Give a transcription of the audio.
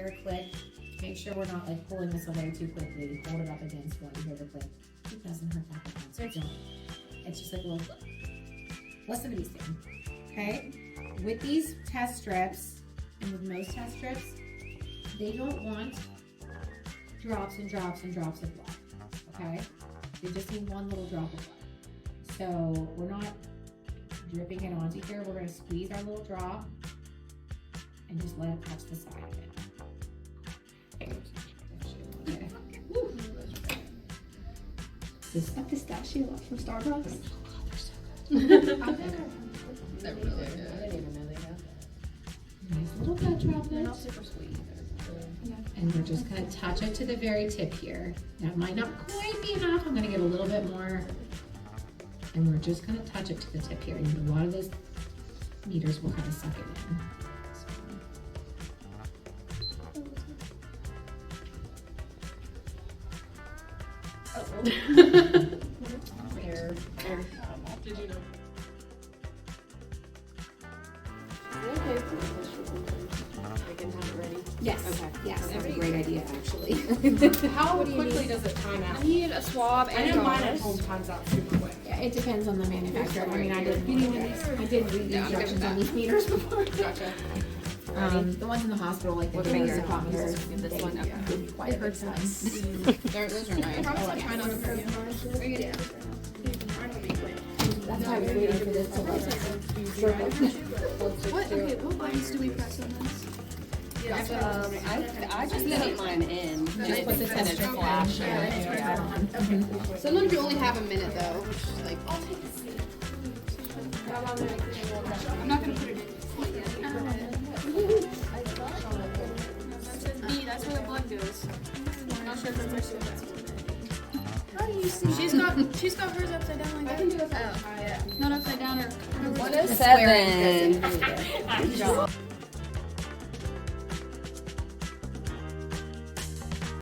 hear a click, make sure we're not like pulling this away too quickly. Hold it up against one, you hear the click. It doesn't hurt that bad, so don't. It's just like a little click. Listen to these things, okay? With these test strips, and with most test strips, they don't want drops and drops and drops of blood, okay? They just need one little drop of blood. So we're not dripping it onto here. We're gonna squeeze our little drop and just let it touch the side of it. Okay. Woo. This A pistachio from Starbucks. They're really good. I didn't even know they had that. nice little blood They're droplet. not super sweet. And we're just gonna touch it to the very tip here. That might not quite be enough. I'm gonna get a little bit more. And we're just gonna touch it to the tip here. And a lot of those meters will kind of suck it in. There. Did you know? I can have it ready. Yes. Okay. Yes, that's a great idea, actually. How quickly does it time out? I need a swab I and know mine at gauze. home times out super quick. Yeah, it depends on the manufacturer. I mean, I didn't read the instructions on these meters before. Gotcha. The ones in the hospital, like the What finger finger? poppers, This one? Okay. quite hurts less. Those are nice. I like Trying on for you. That's why I was waiting for this to like circle. What? Okay, what buttons do we press on this? I just put mine in. Just put the and test it strip flashes. in. Sometimes you only have a minute though, which is like. I'm not gonna put it in quite yet. That's B, that's where the blood goes. I'm not sure if that's actually what that's. How do you see? She's got hers upside down like that. Oh, yeah. Not upside down or. 107.